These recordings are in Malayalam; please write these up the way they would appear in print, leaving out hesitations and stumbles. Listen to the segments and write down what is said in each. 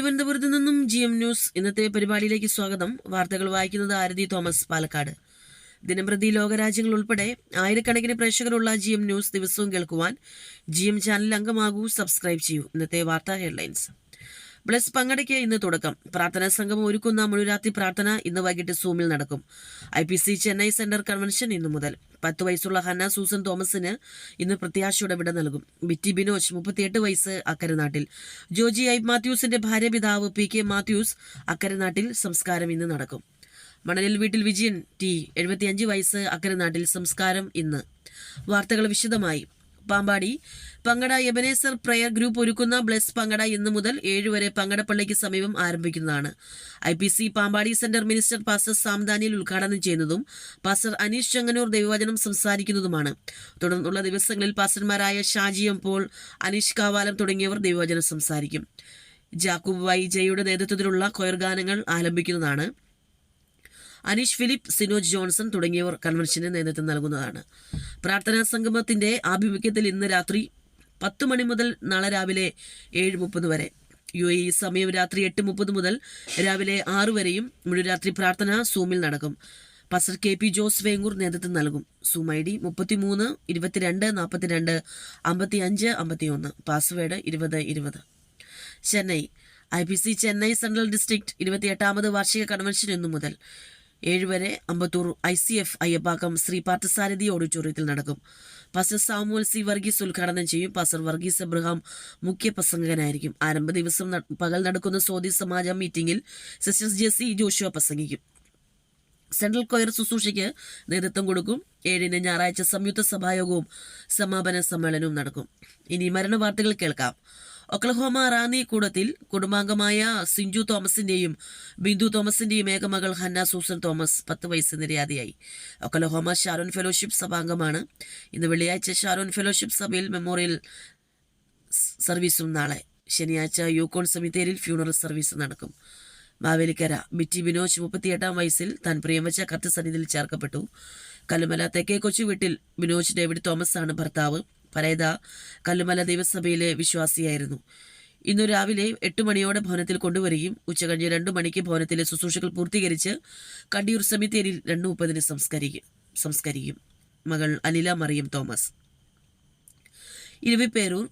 തിരുവനന്തപുരത്ത് നിന്നും GM ന്യൂസ് ഇന്നത്തെ പരിപാടിയിലേക്ക് സ്വാഗതം. വാർത്തകൾ വായിക്കുന്നത് ആരതി തോമസ്, പാലക്കാട്. ദിനംപ്രതി ലോകരാജ്യങ്ങൾ ഉൾപ്പെടെ ആയിരക്കണക്കിന് പ്രേക്ഷകരുള്ള GM ന്യൂസ് ദിവസവും കേൾക്കുവാൻ GM ചാനൽ അംഗമാകൂ, സബ്സ്ക്രൈബ് ചെയ്യൂ. ഇന്നത്തെ വാർത്താ ഹെഡ്ലൈൻസ്. ബ്ലസ് പങ്കടയ്ക്ക് ഇന്ന് തുടക്കം. പ്രാർത്ഥനാ സംഗമം ഒരുക്കുന്ന മുഴുരാത്രി പ്രാർത്ഥന ഇന്ന് വൈകിട്ട് സൂമിൽ നടക്കും. IPC ചെന്നൈ സെന്റർ കൺവെൻഷൻ ഇന്നു മുതൽ. 10 വയസ്സുള്ള ഹന്ന സൂസൻ തോമസിന് ഇന്ന് പ്രത്യാശയുടെ വിട നൽകും. ബിറ്റി ബിനോജ് 38 വയസ്സ്, അക്കരനാട്ടിൽ. ജോജി ഐ മാത്യൂസിന്റെ ഭാര്യ പിതാവ് PK മാത്യൂസ്, അക്കരനാട്ടിൽ. സംസ്കാരം ഇന്ന് നടക്കും. മണലിൽ വീട്ടിൽ വിജയൻ T 75 വയസ്സ്, അക്കരനാട്ടിൽ. സംസ്കാരം ഇന്ന്. വാർത്തകൾ വിശദമായി. പാമ്പാടി പങ്കട എബനേസർ പ്രയർ ഗ്രൂപ്പ് ഒരുക്കുന്ന ബ്ലസ് പങ്കട ഇന്ന് മുതൽ 7 വരെ പങ്കടപ്പള്ളിക്ക് സമീപം ആരംഭിക്കുന്നതാണ്. IPC Pampady centre minister pastor Sam Daniel ഉദ്ഘാടനം ചെയ്യുന്നതും പാസ്റ്റർ അനീഷ് ചെങ്ങന്നൂർ ദൈവവചനം സംസാരിക്കുന്നതുമാണ്. തുടർന്നുള്ള ദിവസങ്ങളിൽ പാസ്റ്റർമാരായ ഷാജി എം പോൾ, അനീഷ് കാവാലം തുടങ്ങിയവർ ദൈവവചനം സംസാരിക്കും. ജാക്കൂബ് വൈ ജയുടെ നേതൃത്വത്തിലുള്ള കൊയർ ഗാനങ്ങൾ ആലപിക്കുന്നതാണ്. അനീഷ് ഫിലിപ്പ്, സിനോജ് ജോൺസൺ തുടങ്ങിയവർ കൺവെൻഷന് നേതൃത്വം നൽകുന്നതാണ്. പ്രാർത്ഥനാ സംഗമത്തിന്റെ ആഭിമുഖ്യത്തിൽ ഇന്ന് രാത്രി 10 മണി മുതൽ നാളെ രാവിലെ 7:30 വരെ, UAE സമയം രാത്രി 8:30 മുതൽ രാവിലെ 6 വരെയും മുഴുരാത്രി പ്രാർത്ഥന സൂമിൽ നടക്കും. പാസ്റ്റർ KP ജോസ് വേങ്ങൂർ നേതൃത്വം നൽകും. Zoom ID 33 22 42 55 51, password 2020. Chennai IPC Chennai central district 28ാമത് വാർഷിക കൺവെൻഷൻ ഇന്നു മുതൽ 7 വരെ അമ്പത്തൂർ ICF അയ്യപ്പാക്കം ശ്രീ പാർത്ഥസാരഥി ഓഡിറ്റോറിയത്തിൽ നടക്കും. പാസ്റ്റർ സാമുവൽ C വർഗീസ് ഉദ്ഘാടനം ചെയ്യും. പാസ്റ്റർ വർഗീസ് എബ്രഹാം മുഖ്യ പ്രസംഗകനായിരിക്കും. ആരംഭ ദിവസം പകൽ നടക്കുന്ന സ്വാതി സമാജം മീറ്റിംഗിൽ സിസ്റ്റർ ജെസി ജോഷുവ പ്രസംഗിക്കും. സെൻട്രൽ കൊയർ ശുശ്രൂഷയ്ക്ക് നേതൃത്വം കൊടുക്കും. 7-ന് ഞായറാഴ്ച സംയുക്ത സഭായോഗവും സമാപന സമ്മേളനവും നടക്കും. ഇനി മരണ വാർത്തകൾ കേൾക്കാം. ഒക്ലഹോമ റാന്നി കൂടത്തിൽ കുടുംബാംഗമായ സിഞ്ചു തോമസിന്റെയും ബിന്ദു തോമസിന്റെയും ഏകമകൾ ഹന്ന സൂസൻ തോമസ് 10 വയസ്സ് നിര്യാതയായി. ഒക്ലഹോമ ഷാരോൺ ഫെലോഷിപ്പ് സഭാംഗമാണ്. ഇന്ന് വെള്ളിയാഴ്ച ഷാരോൺ ഫെലോഷിപ്പ് സഭയിൽ മെമ്മോറിയൽ സർവീസും നാളെ ശനിയാഴ്ച യൂക്കോൺ സെമിത്തേരിയിൽ ഫ്യൂണറൽ സർവീസ് നടക്കും. മാവേലിക്കര ബിറ്റി ബിനോജ് 38ാം വയസ്സിൽ താൻ പ്രിയമച്ച കർത്തസന്നിധിയിൽ ചേർക്കപ്പെട്ടു. കല്ലുമല തെക്കേ കൊച്ചു വീട്ടിൽ ബിനോജ് ഡേവിഡ് തോമസ് ആണ് ഭർത്താവ്. പരേത കല്ലുമല ദൈവസഭയിലെ വിശ്വാസിയായിരുന്നു. ഇന്നു രാവിലെ 8 മണിയോടെ ഭവനത്തിൽ കൊണ്ടുവരികയും ഉച്ചകഴിഞ്ഞ് 2 മണിക്ക് ഭവനത്തിലെ ശുശ്രൂഷകൾ പൂർത്തീകരിച്ച് കണ്ടിയൂർ സെമിത്തേരിയിൽ 2:30 സംസ്കരിക്കും. മകൾ അനില മറിയം തോമസ്. ഇരുവിപ്പേരൂർ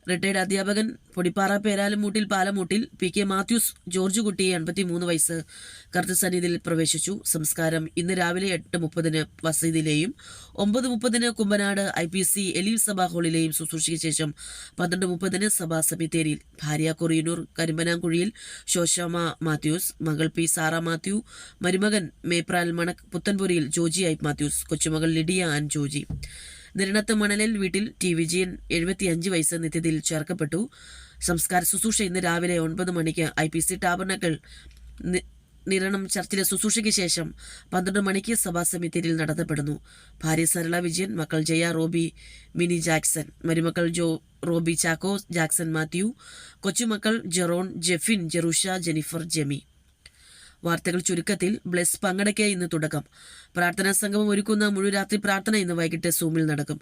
റിട്ടയർഡ് അധ്യാപകൻ പൊടിപ്പാറ പേരാലുമൂട്ടിൽ പാലമൂട്ടിൽ PK മാത്യൂസ് ജോർജ് കുട്ടി 83 വയസ്സ് കർത്തസന്നിധിയിൽ പ്രവേശിച്ചു. സംസ്കാരം ഇന്ന് രാവിലെ 8:30 വസതിയിലെയും 9:30 കുമ്പനാട് IPC എലീവ് സഭാ ഹാളിലെയും ശുശ്രൂഷയ്ക്ക് ശേഷം 12:30 സഭാ സെമിത്തേരിയിൽ. ഭാര്യ കൊറിയന്നൂർ കരിമ്പനാംകുഴിയിൽ ശോശാമ മാത്യൂസ്, മകൾ P സാറ മാത്യു, മരുമകൻ മേപ്രാൽ മണക് പുത്തൻപുരിയിൽ ജോജി ഐ മാത്യൂസ്, കൊച്ചുമകൾ ലിഡിയ ആൻഡ് ജോജി. നിരണത്ത് മണലിൽ വീട്ടിൽ T വിജയൻ 75 വയസ്സ് നിത്യതയിൽ ചേർക്കപ്പെട്ടു. സംസ്കാര ശുശ്രൂഷ ഇന്ന് രാവിലെ 9 മണിക്ക് IPC ടാബർനാക്കിൾ നിരണം ചർച്ചിലെ ശുശ്രൂഷയ്ക്ക് ശേഷം 12 മണിക്ക് സഭാ സെമിത്തേരിയിൽ നടത്തപ്പെടുന്നു. ഭാര്യ സരള വിജയൻ, മക്കൾ ജയ, റോബി, മിനി ജാക്സൺ, മരുമക്കൾ റോബി ചാക്കോ, ജാക്സൺ മാത്യു, കൊച്ചുമക്കൾ ജെറോൺ, ജെഫിൻ, ജെറൂഷ, ജെനിഫർ, ജെമി. വാർത്തകൾ ചുരുക്കത്തിൽ. ബ്ലസ് പങ്കടയ്ക്ക് ഇന്ന് തുടക്കം. പ്രാർത്ഥനാ സംഗമം ഒരുക്കുന്ന മുഴുരാത്രി പ്രാർത്ഥന ഇന്ന് വൈകിട്ട് സൂമിൽ നടക്കും.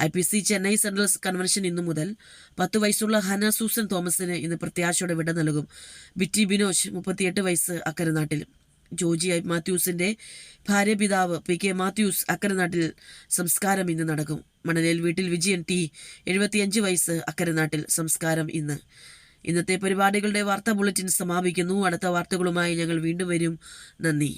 IPC ചെന്നൈ സെൻട്രൽ കൺവെൻഷൻ ഇന്നു മുതൽ. 10 വയസ്സുള്ള ഹന്ന സൂസൻ തോമസിന് ഇന്ന് പ്രത്യാശയുടെ വിട നൽകും. ബിറ്റി ബിനോജ് 38 വയസ്സ്, അക്കരനാട്ടിൽ. ജോജി ഐ മാത്യൂസിന്റെ ഭാര്യ പിതാവ് PK മാത്യൂസ്, അക്കരനാട്ടിൽ. സംസ്കാരം ഇന്ന് നടക്കും. മണലേൽ വീട്ടിൽ വിജയൻ T 75 വയസ്സ്, അക്കരനാട്ടിൽ. സംസ്കാരം ഇന്ന്. ഇന്നത്തെ പരിപാടികളുടെ വാർത്താ ബുള്ളറ്റിൻ സമാപിക്കുന്നു. അടുത്ത വാർത്തകളുമായി ഞങ്ങൾ വീണ്ടും വരും. നന്ദി.